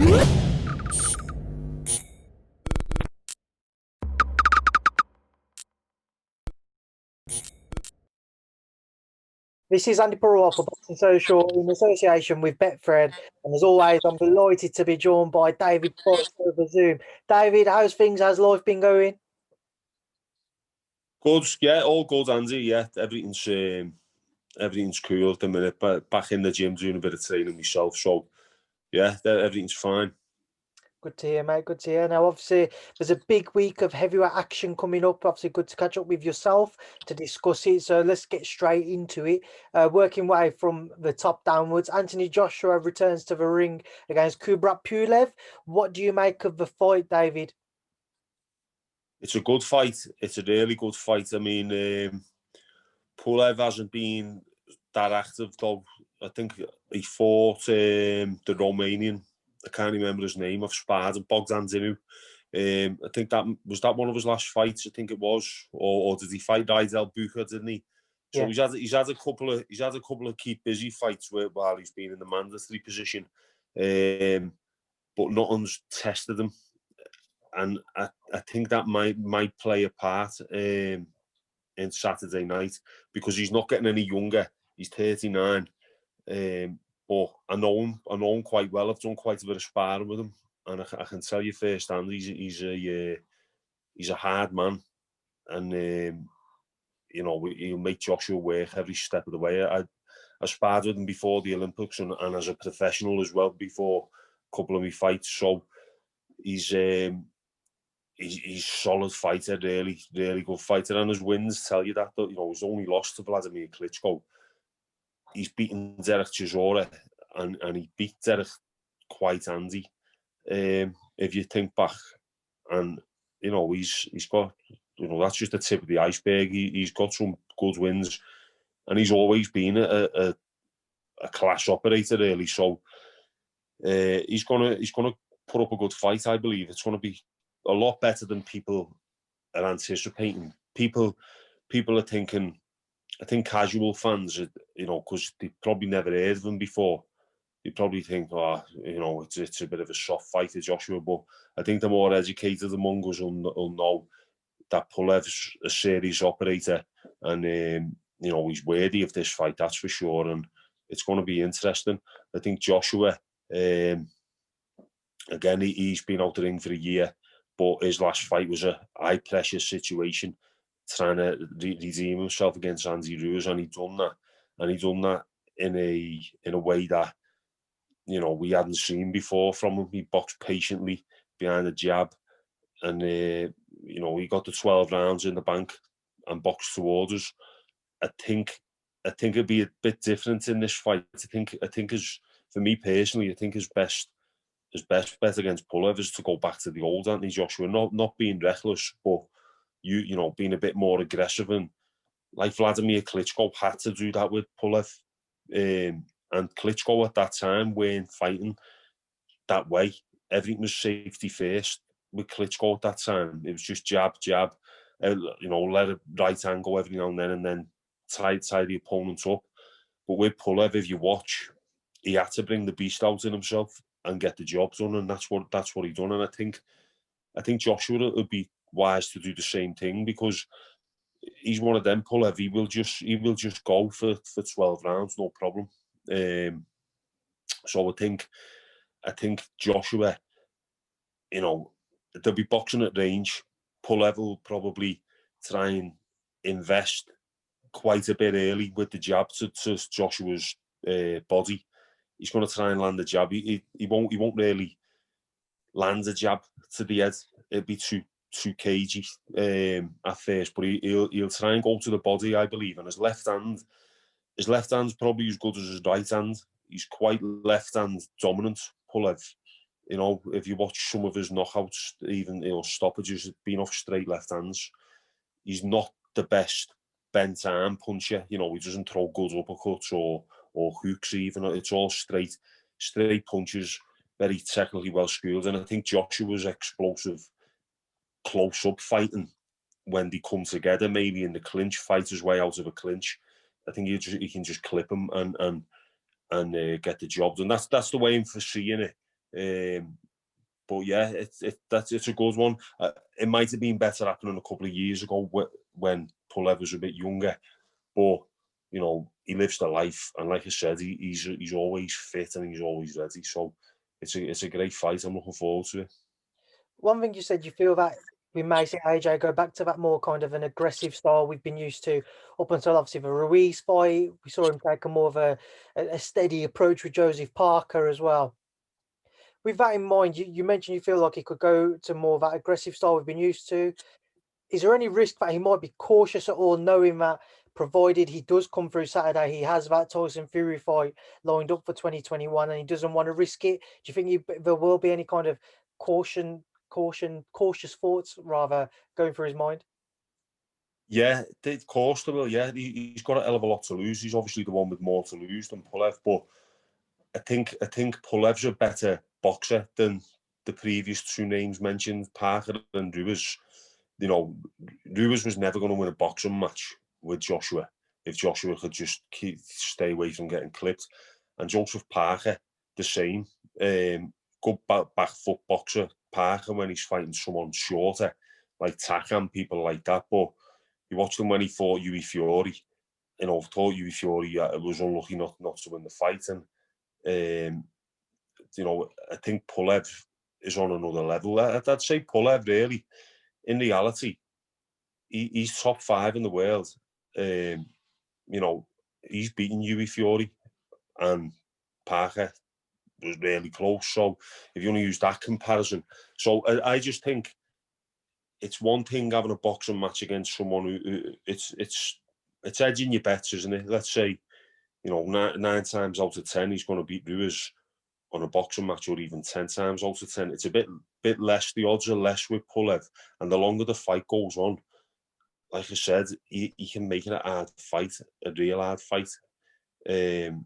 This is Andy Purewal for Boxing Social in association with Betfred. And as always, I'm delighted to be joined by David Fox over Zoom. David, how's things? How's life been going? Good, yeah, all good, Andy. Yeah, everything's cool at the minute. But back in the gym doing a bit of training myself, so yeah, everything's fine. Good to hear, mate. Good to hear. Now, obviously, there's a big week of heavyweight action coming up. Obviously, good to catch up with yourself to discuss it. So let's get straight into it. Working way from the top downwards, Anthony Joshua returns to the ring against Joshua-Pulev. What do you make of the fight, David? It's a good fight. It's a really good fight. I mean, Pulev hasn't been that active though. I think he fought the Romanian. I can't remember his name. I've sparred him, Bogdan Dinu. I think that was one of his last fights. I think it was, or did he fight Rydell Bucher? Didn't he? So yeah. he's had a couple of keep busy fights while he's been in the mandatory position, but nothing's tested him, and I think that might play a part in Saturday night because he's not getting any younger. He's 39. But I know him quite well. I've done quite a bit of sparring with him, and I can tell you firsthand, he's a hard man, and he'll make Joshua work every step of the way. I sparred with him before the Olympics and as a professional as well before a couple of my fights. So he's a solid fighter, really good fighter, and his wins tell you that. He's only lost to Vladimir Klitschko. He's beaten Derek Chisora and he beat Derek quite handy. If you think back, and he's got that's just the tip of the iceberg. He's got some good wins, and he's always been a class operator, really. So he's gonna put up a good fight. I believe it's gonna be a lot better than people are anticipating. People are thinking. I think casual fans, because they probably never heard of him before, they probably think, it's a bit of a soft fight to Joshua. But I think the more educated among us will know that Pulev's a serious operator, and he's worthy of this fight, that's for sure. And it's going to be interesting. I think Joshua, again, he's been out the ring for a year, but his last fight was a high pressure situation, trying to redeem himself against Andy Ruiz, and he done that in a way that we hadn't seen before from him. He boxed patiently behind the jab, and he got the 12 rounds in the bank and boxed towards us. I think it'd be a bit different in this fight. I think for me personally, I think his best bet against Pulev is to go back to the old Anthony Joshua, not being reckless, but being a bit more aggressive, and like Vladimir Klitschko had to do that with Pulev, and Klitschko at that time weren't fighting that way. Everything was safety first with Klitschko at that time. It was just jab, let a right hand go every now and then tie the opponent up. But with Pulev, if you watch, he had to bring the beast out in himself and get the job done, and that's what he done. And I think Joshua would be wise to do the same thing, because he's one of them. Pulev, he will just go for 12 rounds, no problem. So I think Joshua, they'll be boxing at range. Pulev will probably try and invest quite a bit early with the jab to Joshua's body. He's going to try and land the jab. He won't really land the jab to the head. It'd be too cagey at first, but he'll try and go to the body, I believe. And his left hand's probably as good as his right hand. He's quite left hand dominant, Pulev. If you watch some of his knockouts, even stoppages, been off straight left hands. He's not the best bent arm puncher. He doesn't throw good uppercuts or hooks even. It's all straight punches, very technically well schooled. And I think Joshua's explosive close-up fighting, when they come together, maybe in the clinch, fight his way out of a clinch, I think he can just clip him and get the job done. That's the way I'm foreseeing it. But yeah, it's a good one. It might have been better happening a couple of years ago when Pulev was a bit younger, but you know, he lives the life, and like I said, he's always fit and he's always ready. So it's a great fight. I'm looking forward to it. One thing you said, you feel that we may see AJ go back to that more kind of an aggressive style we've been used to up until obviously the Ruiz fight. We saw him take a more of a steady approach with Joseph Parker as well. With that in mind, you mentioned you feel like he could go to more of that aggressive style we've been used to. Is there any risk that he might be cautious at all, knowing that provided he does come through Saturday, he has that Tyson Fury fight lined up for 2021 and he doesn't want to risk it? Do you think there will be any kind of cautious thoughts rather going through his mind? Yeah, of course there will. Yeah, he's got a hell of a lot to lose. He's obviously the one with more to lose than Pulev, but I think Pulev's a better boxer than the previous two names mentioned, Parker and Ruiz. You know, Ruiz was never going to win a boxing match with Joshua if Joshua could just stay away from getting clipped. And Joseph Parker, the same. Good back foot boxer, Parker, when he's fighting someone shorter, like Takam, people like that. But you watched him when he fought Yui Fiori. You know, thought Yui Fiori was unlucky not to win the fight. And you know, I think Pulev is on another level. I'd say Pulev, really, in reality, he's top 5 in the world. You know, he's beaten Yui Fiori, and Parker was really close. So if you want to use that comparison, so I just think it's one thing having a boxing match against someone who it's edging your bets, isn't it? Let's say, you know, 9 times out of 10 he's going to beat Ruiz on a boxing match, or even 10 times out of 10. It's a bit less. The odds are less with Pulev, and the longer the fight goes on, like I said, he can make it a hard fight, a real hard fight. And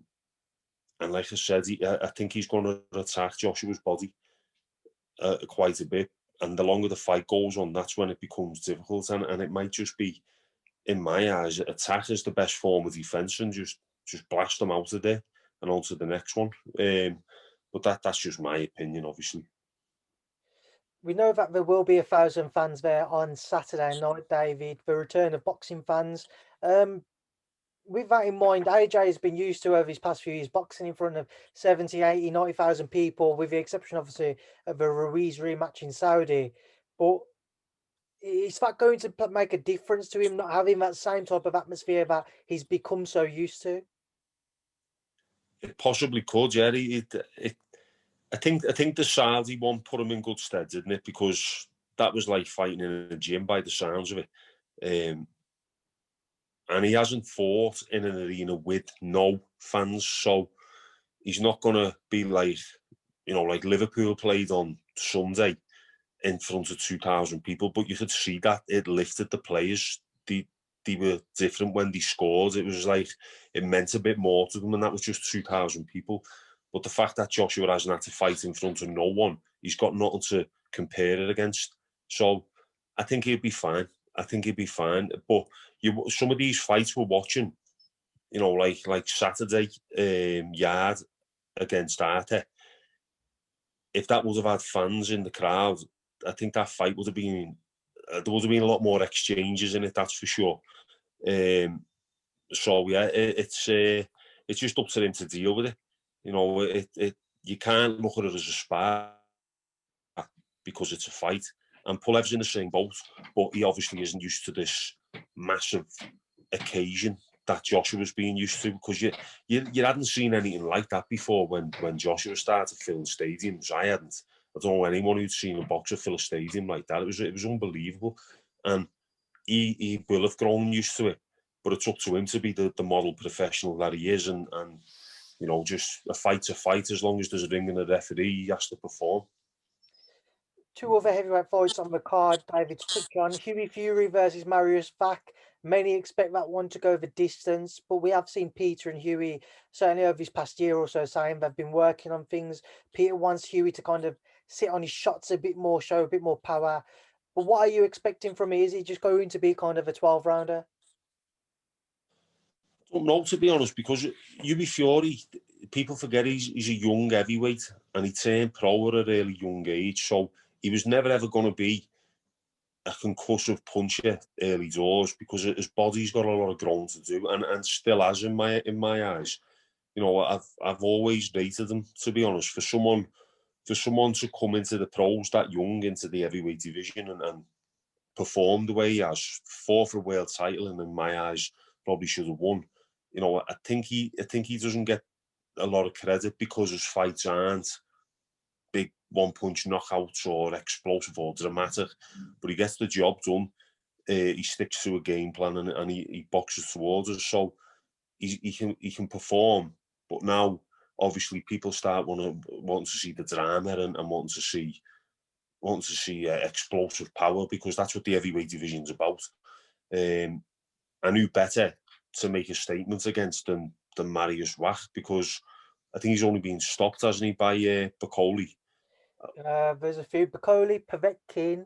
like I said, I think he's going to attack Joshua's body quite a bit. And the longer the fight goes on, that's when it becomes difficult. And it might just be, in my eyes, attack is the best form of defence, and just blast them out of there and on to the next one. But that's just my opinion, obviously. We know that there will be 1,000 fans there on Saturday night, David, the return of boxing fans. With that in mind, AJ has been used to over his past few years boxing in front of 70, 80, 90,000 people, with the exception, obviously, of the Ruiz rematch in Saudi. But is that going to make a difference to him not having that same type of atmosphere that he's become so used to? It possibly could, yeah. I think the Saudi one put him in good stead, didn't it? Because that was like fighting in a gym by the sounds of it. And he hasn't fought in an arena with no fans, so he's not going to be like, you know, like Liverpool played on Sunday in front of 2,000 people, but you could see that it lifted the players. They were different when they scored. It was like, it meant a bit more to them, and that was just 2,000 people. But the fact that Joshua hasn't had to fight in front of no one, he's got nothing to compare it against. So I think he'll be fine. But some of these fights we're watching, you know, like Saturday, Yarde against Yarde, if that would have had fans in the crowd, I think that fight would have been, there would have been a lot more exchanges in it, that's for sure. So yeah, it's just up to him to deal with it. You know, you can't look at it as a spar because it's a fight. And Pulev's in the same boat, but he obviously isn't used to this massive occasion that Joshua's being used to, because you hadn't seen anything like that before when Joshua started filling stadiums. I hadn't. I don't know anyone who'd seen a boxer fill a stadium like that. It was unbelievable, and he will have grown used to it. But it's up to him to be the model professional that he is, and you know, just a fight's a fight. As long as there's a ring and a referee, he has to perform. Two other heavyweight fights on the card, David, to touch on. Hughie Fury versus Marius Vac. Many expect that one to go the distance, but we have seen Peter and Hughie, certainly over this past year or so, saying they've been working on things. Peter wants Hughie to kind of sit on his shots a bit more, show a bit more power. But what are you expecting from me? Is he just going to be kind of a 12-rounder? I don't know, to be honest, because Yui Fiori, people forget he's a young heavyweight, and he turned pro at a really young age, so he was never ever going to be a concussive puncher early doors because his body's got a lot of growing to do, and still has in my eyes. You know, I've always rated him, to be honest, for someone to come into the pros that young, into the heavyweight division, and perform the way he has, fought for a world title, and in my eyes probably should have won. You know, I think he doesn't get a lot of credit because his fights aren't big one-punch knockouts or explosive or dramatic, but he gets the job done. He sticks to a game plan, and he boxes towards us. So he can perform. But now, obviously, people start wanting to see the drama and wanting to see explosive power, because that's what the heavyweight division's about. And who better to make a statement against than Mariusz Wach, because I think he's only been stopped, hasn't he, by MacAulay. There's a few, MacAulay, Povetkin,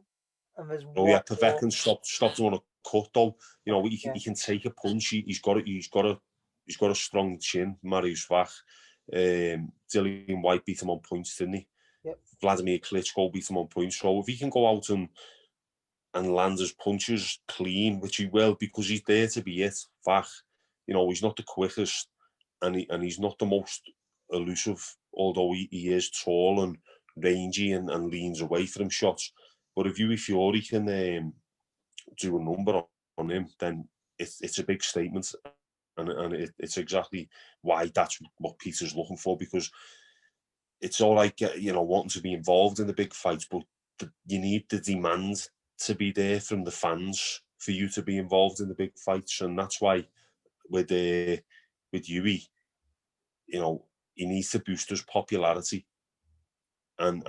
and there's Oh yeah, Povetkin stopped him on a cut though. You know, he can take a punch. He's got a strong chin. Mariusz Wach. Dillian White beat him on points, didn't he? Yep. Vladimir Klitschko beat him on points. So if he can go out and land his punches clean, which he will, because he's there to be hit, Wach, you know, he's not the quickest, and he's not the most elusive, although he is tall and rangy and leans away from shots. But if Yuri Fiore can do a number on him, then it's a big statement, and it's exactly why that's what Peter's looking for, because it's all right, you know, wanting to be involved in the big fights, but you need the demand to be there from the fans for you to be involved in the big fights, and that's why with Yuri, you know, he needs to boost his popularity, and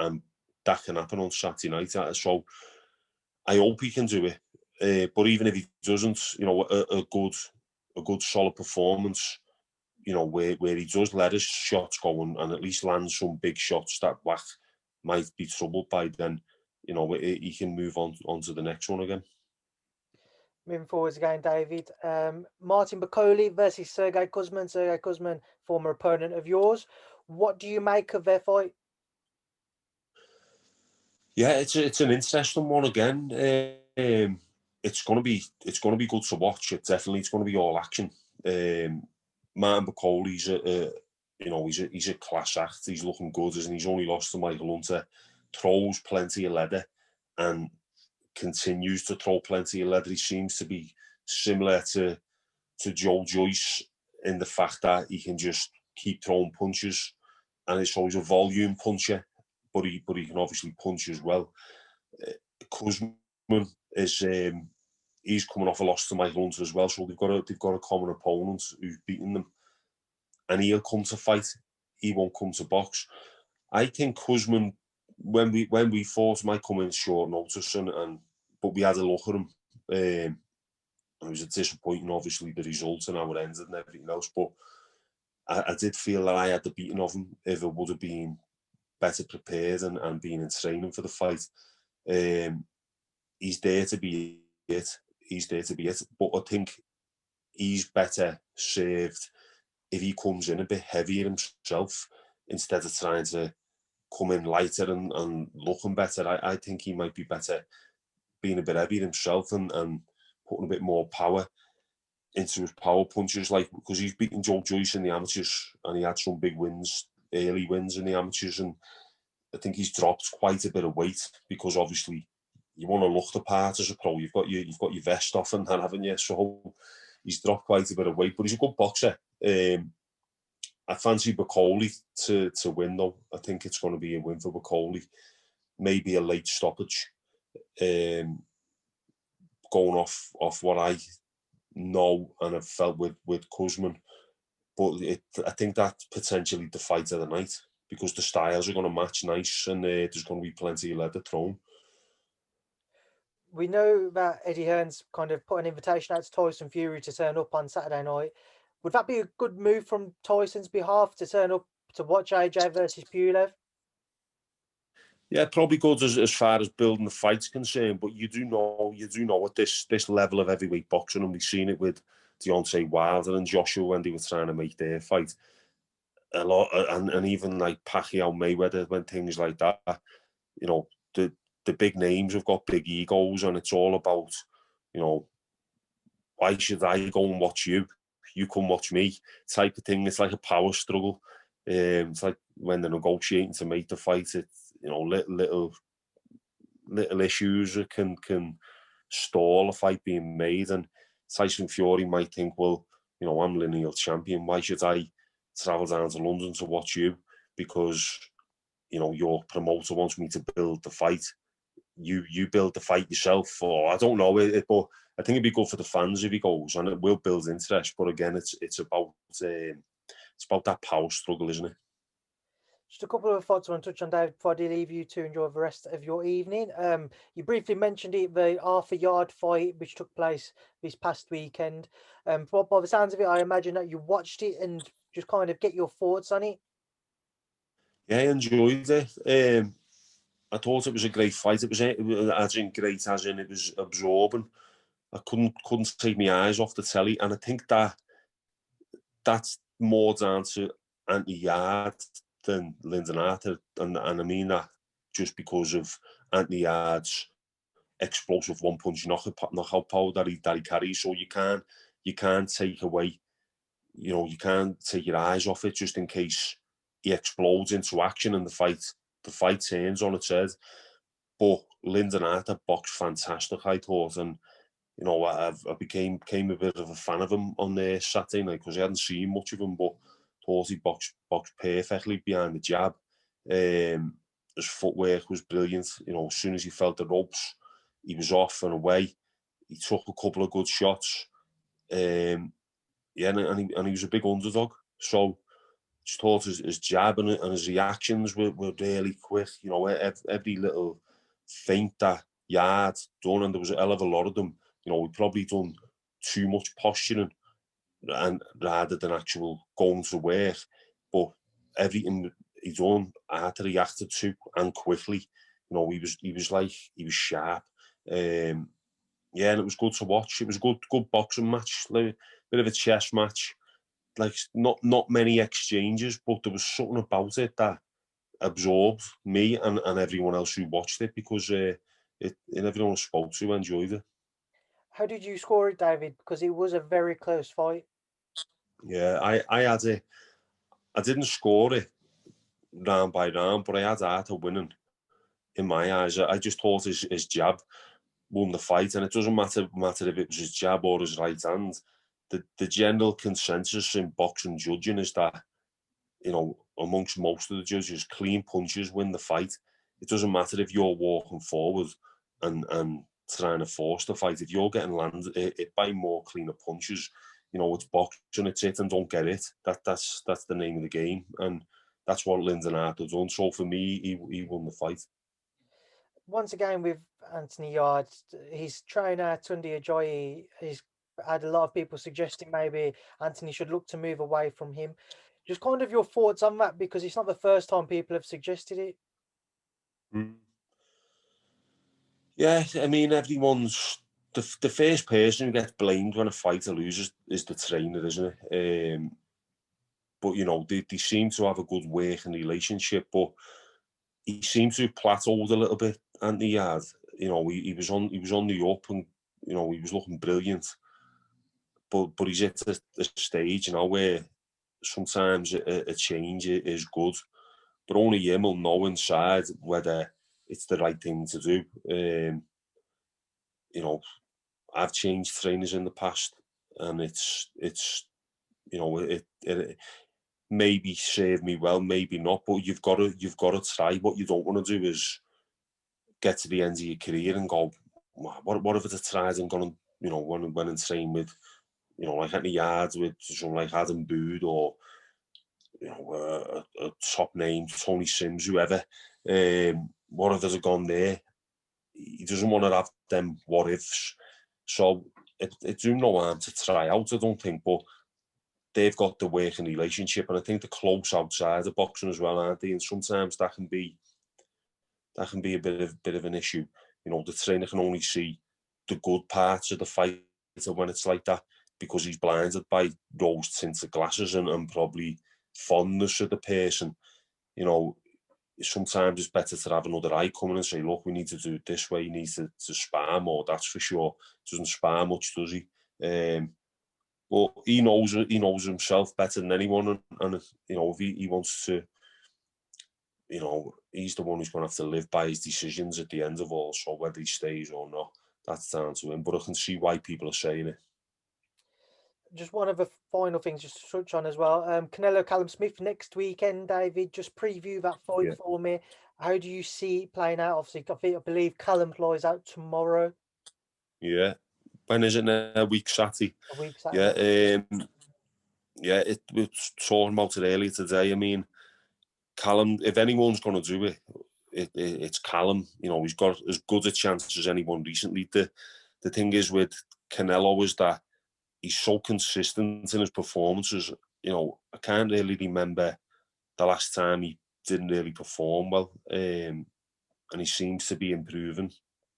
that can happen on Saturday night. So I hope he can do it. But even if he doesn't, you know, a good solid performance, you know, where he does let his shots go and at least land some big shots that Wach might be troubled by, then, you know, he can move on to the next one again. Moving forwards again, David. Martin MacAulay versus Sergey Kuzmin. Sergey Kuzmin, former opponent of yours. What do you make of their fight? Yeah, it's an interesting one again. It's gonna be good to watch. It's gonna be all action. Martin MacAulay's he's a class act. He's looking good, and he's only lost to Michael Hunter. Throws plenty of leather and continues to throw plenty of leather. He seems to be similar to Joe Joyce in the fact that he can just keep throwing punches, and it's always a volume puncher, but he can obviously punch as well. Kuzmin is he's coming off a loss to Michael Hunter as well, so they've got a common opponent who's beaten them, and he'll come to fight. He won't come to box. I think Kuzmin, when we fought, might come in short notice, but we had a look at him. It was a disappointing, obviously, the results and how it ended and everything else. But I did feel that I had the beating of him if it would have been better prepared and been in training for the fight. He's there to be it. But I think he's better served if he comes in a bit heavier himself instead of trying to come in lighter and looking better. I think he might be better being a bit heavier himself and putting a bit more power into his power punches, like, because he's beaten Joe Joyce in the amateurs and he had some big wins, early wins in the amateurs, and I think he's dropped quite a bit of weight because obviously you want to look the part as a pro. You've got your vest off and that, haven't you? So he's dropped quite a bit of weight, but he's a good boxer. I fancy MacAulay to win though. I think it's going to be a win for MacAulay. Maybe a late stoppage. Going off what I know and have felt with Kuzmin, but I think that's potentially the fight of the night because the styles are going to match nice and there's going to be plenty of leather thrown. We know that Eddie Hearns kind of put an invitation out to Tyson Fury to turn up on Saturday night. Would that be a good move from Tyson's behalf to turn up to watch AJ versus Pulev? Yeah, probably good as far as building the fight's concerned, but you do know at this level of heavyweight boxing, and we've seen it with Deontay Wilder and Joshua when they were trying to make their fight. a lot, and even like Pacquiao, Mayweather, when things like that, you know, the big names have got big egos, and it's all about, you know, why should I go and watch you? You come watch me, type of thing. It's like a power struggle. It's like when they're negotiating to make the fight. It's, you know, little issues that can stall a fight being made. And Tyson Fury might think, well, you know, I'm lineal champion. Why should I travel down to London to watch you? Because, you know, your promoter wants me to build the fight. You build the fight yourself, or I don't know it, but I think it'd be good for the fans if he goes, and it will build interest. But again, it's about that power struggle, isn't it? Just a couple of thoughts I want to touch on, David, before I leave you to enjoy the rest of your evening. You briefly mentioned it, the Arthur Yarde fight, which took place this past weekend. By the sounds of it, I imagine that you watched it and just kind of get your thoughts on it. Yeah, I enjoyed it. I thought it was a great fight. It was as in great, as in it was absorbing. I couldn't take my eyes off the telly, and I think that's more down to Anthony Yarde than Lyndon Arthur, and I mean that just because of Anthony Yarde's explosive one-punch knockout power that he carries. So you can't take away, you know, you can't take your eyes off it just in case he explodes into action and the fight turns on its head. But Lyndon Arthur boxed fantastic, I thought, and you know, I became a bit of a fan of him on the Saturday night because I hadn't seen much of him, but thought he boxed perfectly behind the jab. His footwork was brilliant. You know, as soon as he felt the ropes, he was off and away. He took a couple of good shots. Yeah, and he was a big underdog. So just thought his jab and his reactions were really quick. You know, every little feint that Yarde done, and there was a hell of a lot of them. You know, we probably done too much posturing and rather than actual going to work. But everything he done, I had to react to and quickly. You know, he was sharp. Yeah, and it was good to watch. It was a good boxing match, like a bit of a chess match. Like not many exchanges, but there was something about it that absorbed me and everyone else who watched it because and everyone I spoke to enjoyed it. How did you score it, David? Because it was a very close fight. Yeah, I didn't score it round by round, but I had Arthur winning in my eyes. I just thought his jab won the fight, and it doesn't matter if it was his jab or his right hand. The general consensus in boxing judging is that, you know, amongst most of the judges, clean punches win the fight. It doesn't matter if you're walking forward and trying to force the fight. If you're getting landed it by more cleaner punches, you know, it's boxing, it's it and don't get it. That's the name of the game, and that's what Lyndon Arthur done. So for me, he won the fight. Once again, with Anthony Yarde, his trainer, Tunde Ajoyi, he's had a lot of people suggesting maybe Anthony should look to move away from him. Just kind of your thoughts on that, because it's not the first time people have suggested it. Mm. Yeah, I mean, everyone's the first person who gets blamed when a fighter loses is the trainer, isn't it? But you know, they seem to have a good working relationship, but he seemed to have plateaued a little bit. Anthony Yarde, you know, he was on the up, and you know, he was looking brilliant. But he's at the stage now where sometimes a change is good, but only him will know inside whether it's the right thing to do. You know, I've changed trainers in the past, and it's you know, it maybe served me well, maybe not. But you've got to try. What you don't want to do is get to the end of your career and go, what if it's tried and gone and, you know, went and trained with, you know, like Anthony Yarde, with someone like Adam Bood, or you know, a top name, Tony Sims, whoever. What if there's gone there? He doesn't want to have them what ifs. So it's doing no harm to try out, I don't think, but they've got the working relationship, and I think they're close outside of boxing as well, aren't they? And sometimes that can be a bit of an issue. You know, the trainer can only see the good parts of the fight when it's like that, because he's blinded by rose tinted glasses and probably fondness of the person, you know, sometimes it's better to have another eye come in and say, look, we need to do it this way. He needs to spar more, that's for sure. Doesn't spar much, does he? But he knows himself better than anyone, and you know, if he wants to, you know, he's the one who's going to have to live by his decisions at the end of all. So whether he stays or not, that's down to him. But I can see why people are saying it. Just one of the final things just to touch on as well. Canelo Callum Smith next weekend, David. Just preview that fight for me. How do you see it playing out? Obviously, I believe Callum flies out tomorrow. Yeah. When is it now? A week Saturday. A week Saturday. Yeah. We were talking about it earlier today. I mean, Callum, if anyone's going to do it, it's Callum. You know, he's got as good a chance as anyone recently. The thing is with Canelo is that he's so consistent in his performances. You know, I can't really remember the last time he didn't really perform well. And he seems to be improving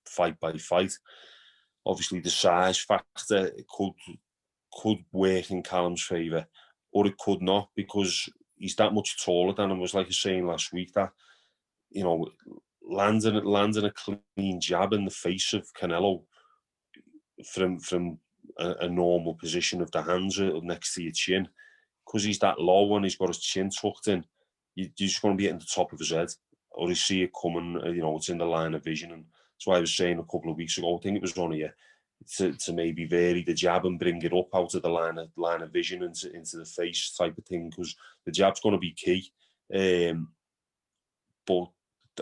fight by fight. Obviously, the size factor could work in Callum's favour, or it could not, because he's that much taller than him. It was like I was saying last week that, you know, landing a clean jab in the face of Canelo from a normal position of the hands next to your chin, because he's that low and he's got his chin tucked in, you're just going to be hitting the top of his head, or you see it coming, you know, it's in the line of vision. And that's why I was saying a couple of weeks ago, I think it was only to maybe vary the jab and bring it up out of the line of vision into the face type of thing, because the jab's going to be key. But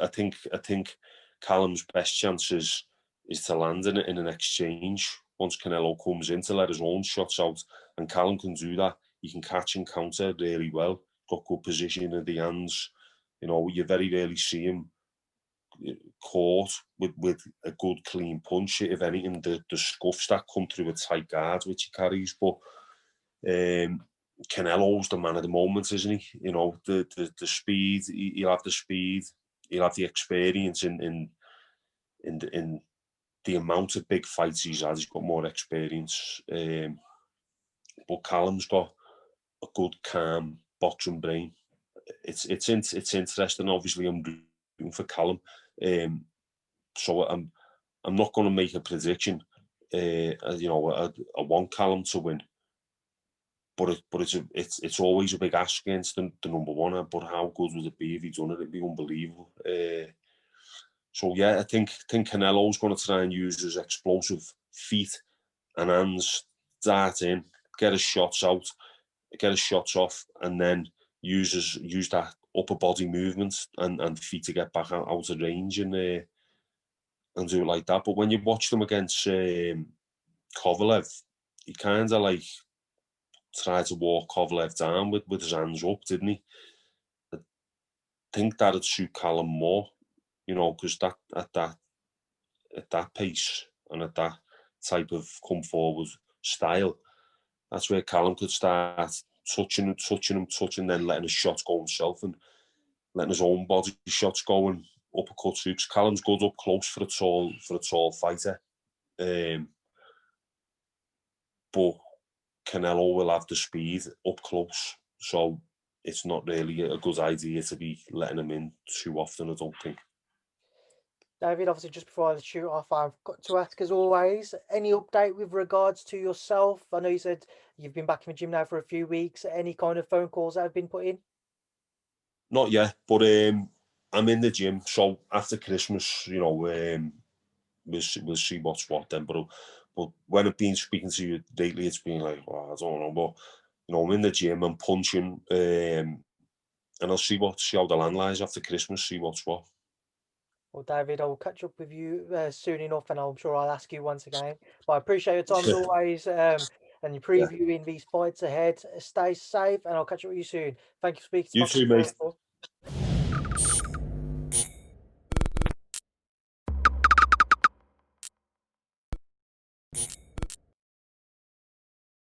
I think Callum's best chances is to land in it in an exchange once Canelo comes in, to let his own shots out, and Callum can do that. He can catch and counter really well. Got good position in the hands. You know, you very rarely see him caught with a good clean punch. If anything, the scuffs that come through a tight guard which he carries. But Canelo's the man of the moment, isn't he? You know, the speed. He'll have the speed. He'll have the experience in the amount of big fights he's had. He's got more experience. But Callum's got a good, calm boxing brain. It's interesting. Obviously, I'm rooting for Callum. So I'm not going to make a prediction. You know, I want Callum to win, but it's always a big ask against the number one. But how good would it be if he done it? It'd be unbelievable. So yeah, I think Canelo's going to try and use his explosive feet and hands, dart in, get his shots out, get his shots off, and then use that upper body movement and feet to get back out of range and do it like that. But when you watch them against Kovalev, he kind of like tried to walk Kovalev down with his hands up, didn't he? I think that'd suit Callum more, you know, because at that pace and at that type of come forward style, that's where Callum could start touching, then letting his shots go himself and letting his own body shots go and uppercuts. Because Callum's good up close for a tall fighter, but Canelo will have the speed up close, so it's not really a good idea to be letting him in too often, I don't think. David, obviously, just before I shoot off, I've got to ask, as always, any update with regards to yourself? I know you said you've been back in the gym now for a few weeks. Any kind of phone calls that have been put in? Not yet, but I'm in the gym. So after Christmas, you know, we'll see what's what then. But when I've been speaking to you lately, it's been like, well, I don't know, but you know, I'm in the gym, I'm punching, and I'll see how the land lies after Christmas. See what's what. Well, David, I will catch up with you soon enough, and I'm sure I'll ask you once again. But I appreciate your time as always, and your previewing these fights ahead. Stay safe, and I'll catch up with you soon. Thank you for speaking to You my too, mate.